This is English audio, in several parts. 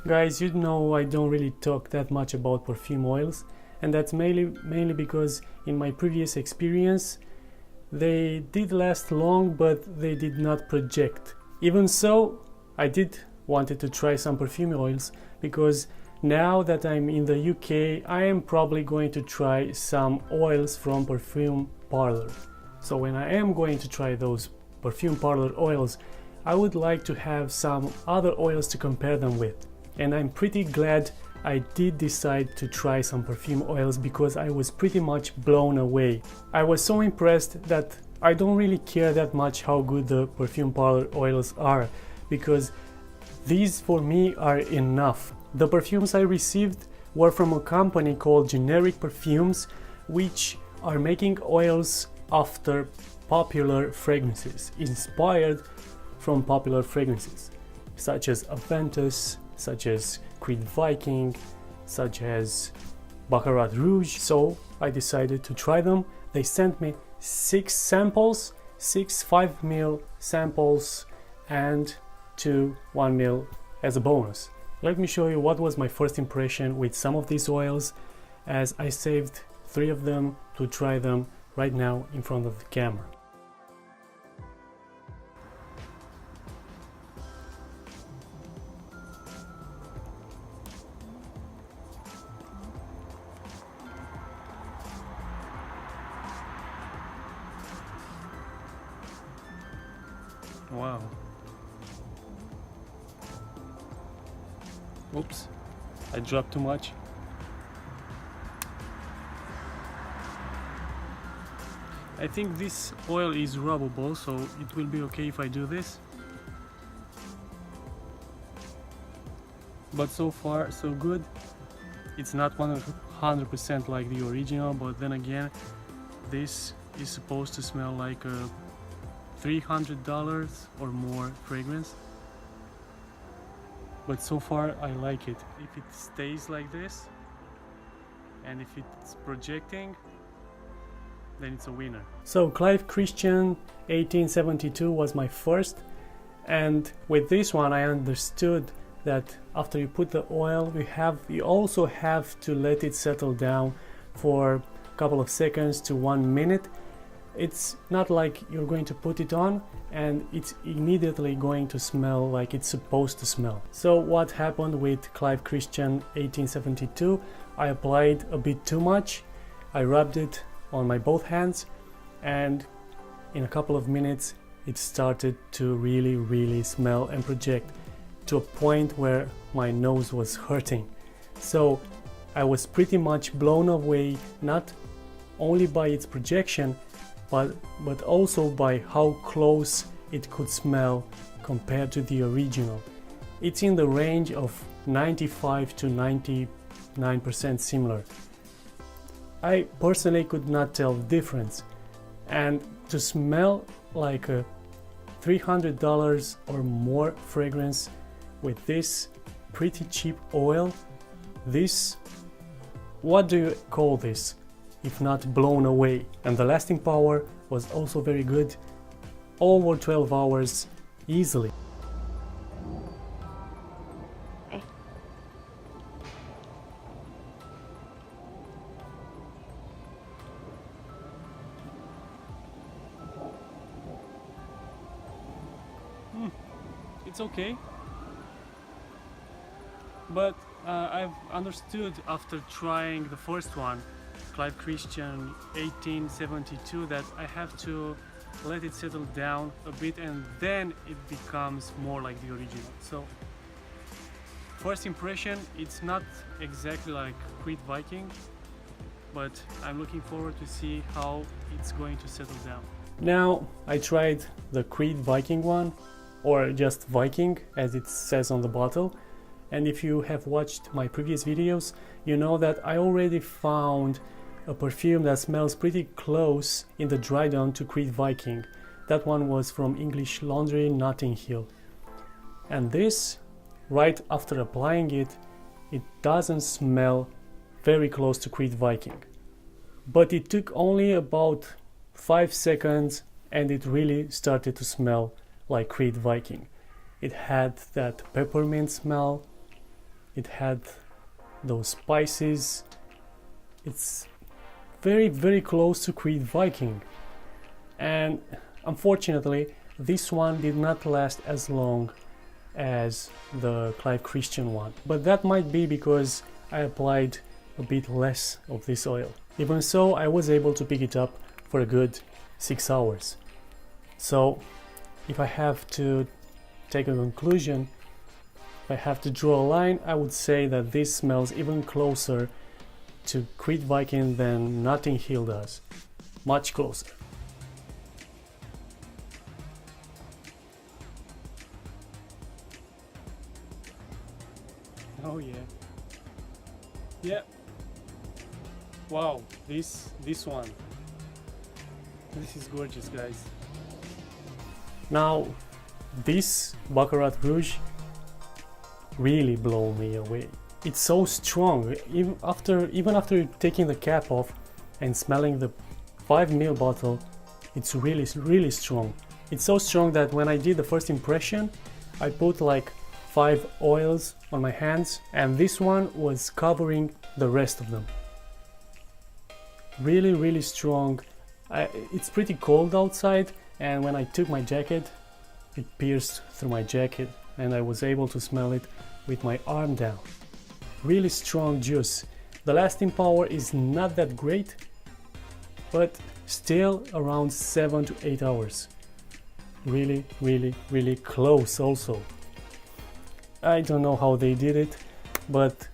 Guys, you know I don't really talk that much about perfume oils, and that's mainly because in my previous experience they did last long, but they did not project. Even so, I did wanted to try some perfume oils, because now that I'm in the UK, I am probably going to try some oils from Perfume Parlor. So when I am going to try those Perfume Parlor oils, I would like to have some other oils to compare them with. And I'm pretty glad I did decide to try some perfume oils, because I was pretty much blown away. I was so impressed that I don't really care that much how good the Perfume Parlor oils are, because these for me are enough. The perfumes I received were from a company called Generic Perfumes, which are making oils after popular fragrances, inspired from popular fragrances, such as Aventus, such as Creed Viking, such as Baccarat Rouge. So I decided to try them. They sent me 6 samples, 6 5ml samples and 2 1ml as a bonus. Let me show you what was my first impression with some of these oils, as I saved 3 of them to try them right now in front of the camera. Wow. Oops, I dropped too much. I think this oil is rubbable, so it will be okay if I do this. But so far so good. It's not 100% like the original, but then again, this is supposed to smell like a $300 or more fragrance. But so far I like it. If it stays like this and if it's projecting, then it's a winner. So Clive Christian 1872 was my first, and with this one I understood that after you put the oil, you also have to let it settle down for a couple of seconds to 1 minute. It's not like you're going to put it on and it's immediately going to smell like it's supposed to smell. So what happened with Clive Christian 1872, I applied a bit too much. I rubbed it on my both hands, and in a couple of minutes it started to really smell and project to a point where my nose was hurting. So I was pretty much blown away, not only by its projection, but also by how close it could smell compared to the original. It's in the range of 95 to 99% similar. I personally could not tell the difference, and to smell like a $300 or more fragrance with this pretty cheap oil, what do you call this if not blown away? And the lasting power was also very good, over 12 hours easily. It's okay, but I've understood after trying the first one, Clive Christian 1872, that I have to let it settle down a bit and then it becomes more like the original. So first impression, it's not exactly like Creed Viking, but I'm looking forward to see how it's going to settle down. Now I tried the Creed Viking one, or just Viking as it says on the bottle, and if you have watched my previous videos, you know that I already found a perfume that smells pretty close in the dry down to Creed Viking. That one was from English Laundry Notting Hill, and this, right after applying it, it doesn't smell very close to Creed Viking, but it took only about 5 seconds and it really started to smell like Creed Viking. It had that peppermint smell, it had those spices. It's very, very close to Creed Viking, and unfortunately this one did not last as long as the Clive Christian one, but that might be because I applied a bit less of this oil. Even so, I was able to pick it up for a good 6 hours. So if I have to take a conclusion, if I have to draw a line, I would say that this smells even closer to Creed Viking than Notting Hill does. Much closer. Oh yeah. Yeah. Wow, this one. This is gorgeous, guys. Now, this Baccarat Rouge really blew me away. It's so strong. Even after taking the cap off and smelling the 5 ml bottle, it's really strong. It's so strong that when I did the first impression, I put like 5 oils on my hands, and this one was covering the rest of them. Really strong. It's pretty cold outside, and when I took my jacket, it pierced through my jacket and I was able to smell it with my arm down. Really strong juice. The lasting power is not that great, but still around 7 to 8 hours. Really close also. I don't know how they did it, but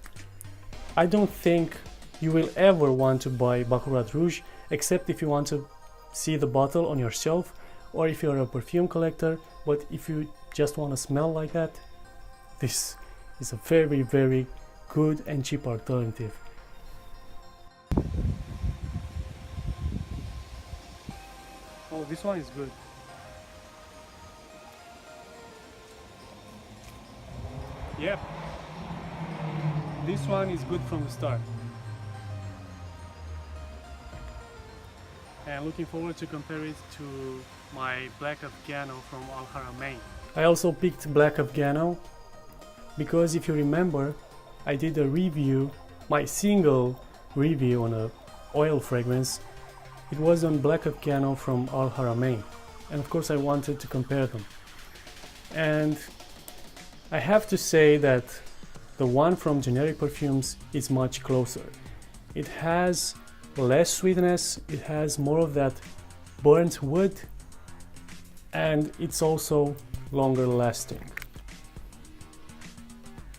I don't think you will ever want to buy Baccarat Rouge, except if you want to see the bottle on your shelf, or if you're a perfume collector. But if you just want to smell like that, this is a very good and cheap alternative. Oh, this one is good. Yep, this one is good from the start. And looking forward to compare it to my Black Afghano from Al Haramain. I also picked Black Afghano because if you remember, I did a review, my single review on a oil fragrance. It was on Black Afghano from Al Haramain, and of course I wanted to compare them. And I have to say that the one from Generic Perfumes is much closer. It has less sweetness, it has more of that burnt wood, and it's also longer lasting.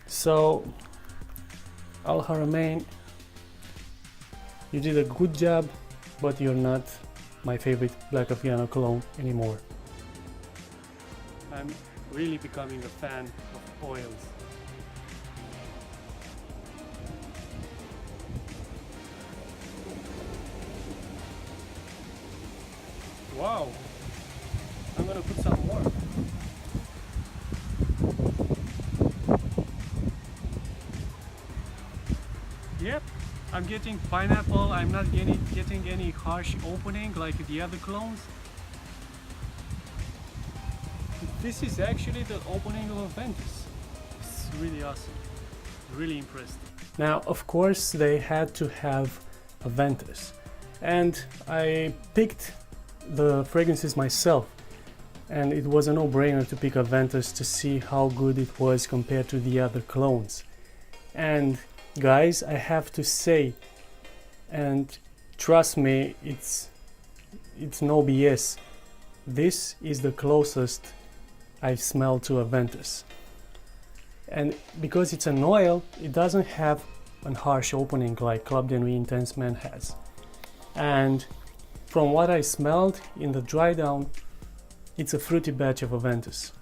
So Al Haramain, you did a good job, but you're not my favorite Black Afghano cologne anymore. I'm really becoming a fan of oils. Wow, I'm gonna put some more. Yep, I'm getting pineapple. I'm not getting any harsh opening like the other clones. This is actually the opening of a Ventus. It's really awesome. Really impressed. Now, of course, they had to have a Ventus, and I picked the fragrances myself, and it was a no-brainer to pick a Ventus to see how good it was compared to the other clones. And guys, I have to say, and trust me, it's no BS, this is the closest I've smelled to a Ventus. And because it's an oil, it doesn't have a harsh opening like Club de Nuit Intense Man has. And from what I smelled in the dry down, it's a fruity batch of a Ventus.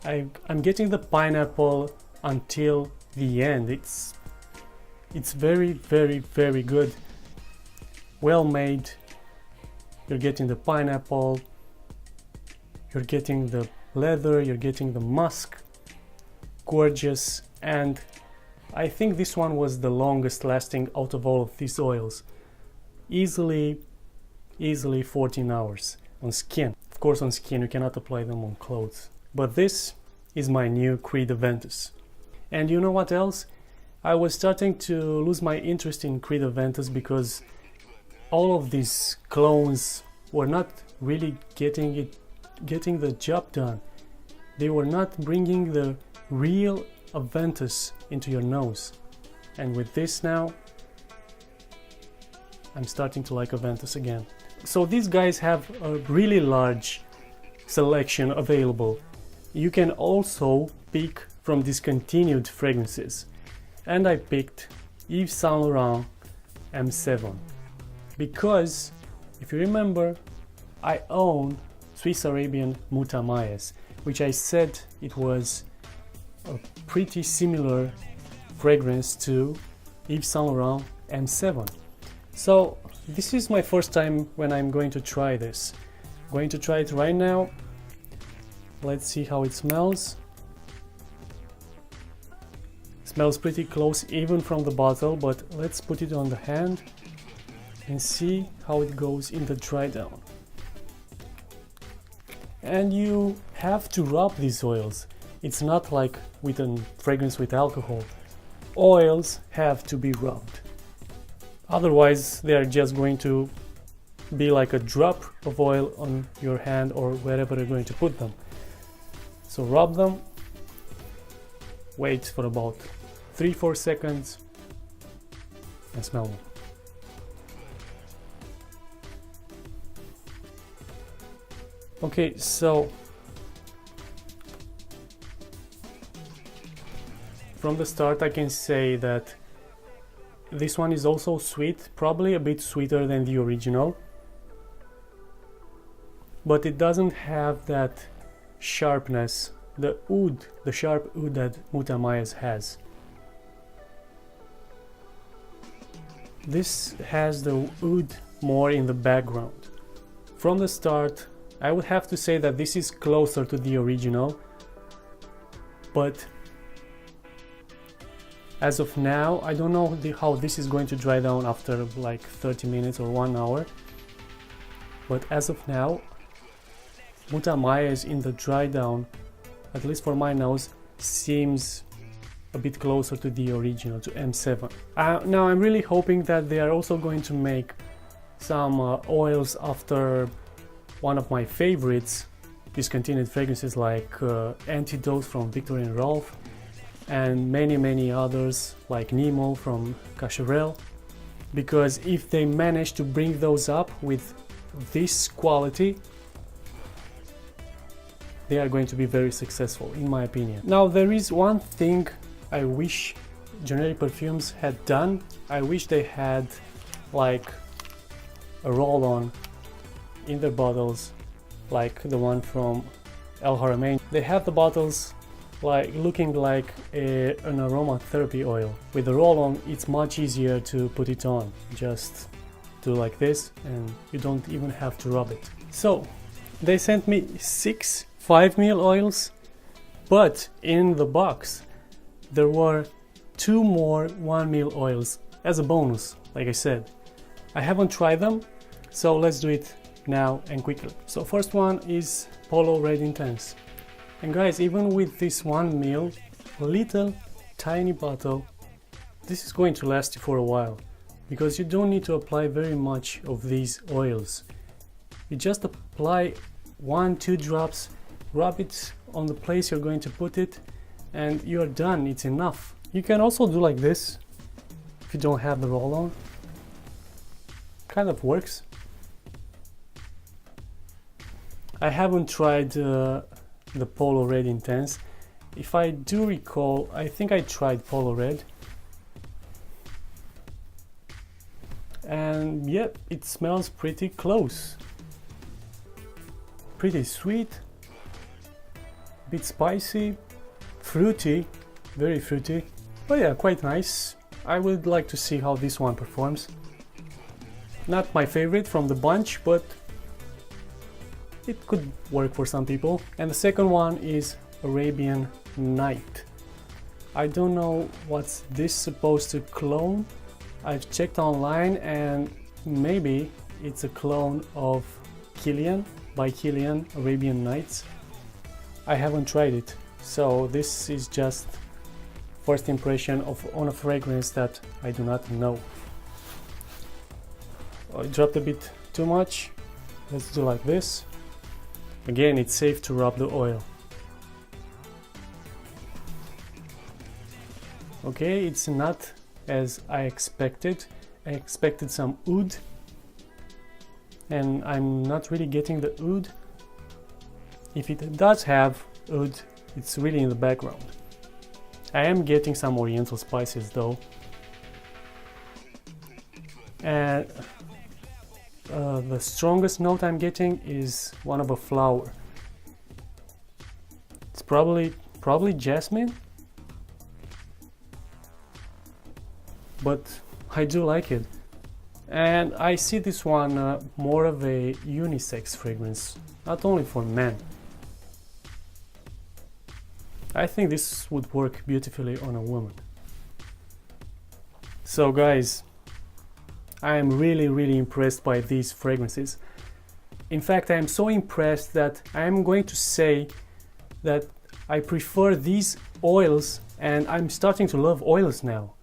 I'm getting the pineapple until the end. It's very good. Well made. You're getting the pineapple, you're getting the leather, you're getting the musk. Gorgeous. And I think this one was the longest lasting out of all of these oils. Easily 14 hours on skin. Of course, on skin you cannot apply them on clothes. But this is my new Creed Ventus. And you know what else? I was starting to lose my interest in Creed Aventus because all of these clones were not really getting the job done. They were not bringing the real Aventus into your nose. And with this now, I'm starting to like Aventus again. So these guys have a really large selection available. You can also pick from discontinued fragrances. And I picked Yves Saint Laurent M7 because, if you remember, I own Swiss Arabian Mutamayes, which I said it was a pretty similar fragrance to Yves Saint Laurent M7. So this is my first time when I'm going to try this. I'm going to try it right now. Let's see how it smells. Smells pretty close even from the bottle, but let's put it on the hand and see how it goes in the dry down. And you have to rub these oils. It's not like with a fragrance with alcohol. Oils have to be rubbed. Otherwise, they are just going to be like a drop of oil on your hand or wherever you're going to put them. So rub them, wait for about 3-4 seconds and smell them. Okay, so from the start I can say that this one is also sweet, probably a bit sweeter than the original, but it doesn't have that sharpness, the sharp oud that Mutamayes has. This has the oud more in the background. From the start, I would have to say that this is closer to the original, but as of now, I don't know how this is going to dry down after like 30 minutes or 1 hour, but as of now, Mutamayes in the dry down, at least for my nose, seems a bit closer to the original, to M7. Now I'm really hoping that they are also going to make some oils after one of my favorites, discontinued fragrances like Antidote from Viktor & Rolf, and many others like Nemo from Cacharel, because if they manage to bring those up with this quality, they are going to be very successful, in my opinion. Now there is one thing I wish generic perfumes had done. I wish they had like a roll-on in their bottles, like the one from El Haramain. They have the bottles like looking like an aromatherapy oil. With the roll-on, it's much easier to put it on. Just do like this and you don't even have to rub it. So they sent me 6 5ml oils, but in the box there were 2 more 1ml oils as a bonus, like I said. I haven't tried them, so let's do it now and quickly. So first one is Polo Red Intense. And guys, even with this 1ml little tiny bottle, this is going to last you for a while, because you don't need to apply very much of these oils. You just apply 1-2 drops, rub it on the place you're going to put it, and you're done. It's enough. You can also do like this if you don't have the roll-on. Kind of works. I haven't tried the Polo Red Intense. If I do recall, I think I tried Polo Red. And yeah, it smells pretty close. Pretty sweet, bit spicy, fruity, very fruity, but yeah, quite nice. I would like to see how this one performs. Not my favorite from the bunch, but it could work for some people. And the second one is Arabian Night. I don't know what's this supposed to clone. I've checked online and maybe it's a clone of Kilian, by Kilian, Arabian Nights. I haven't tried it, so this is just first impression on a fragrance that I do not know. I dropped a bit too much. Let's do like this. Again, it's safe to rub the oil. Okay, it's not as I expected. I expected some oud, and I'm not really getting the oud. If it does have oud, it's really in the background. I am getting some oriental spices though. And the strongest note I'm getting is one of a flower. It's probably jasmine, but I do like it. And I see this one more of a unisex fragrance, not only for men. I think this would work beautifully on a woman. So guys, I am really impressed by these fragrances. In fact, I am so impressed that I am going to say that I prefer these oils, and I'm starting to love oils now.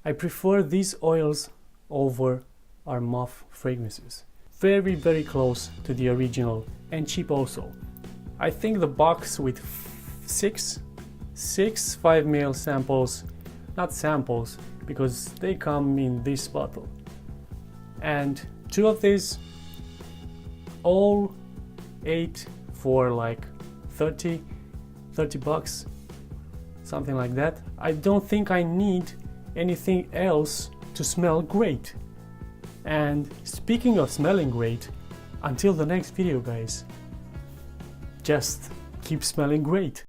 I prefer these oils over our mauve fragrances. Very close to the original, and cheap also. I think the box with six 5ml samples, not samples because they come in this bottle, and 2 of these, all 8 for like 30 bucks, something like that. I don't think I need anything else to smell great. And speaking of smelling great, until the next video guys, just keep smelling great.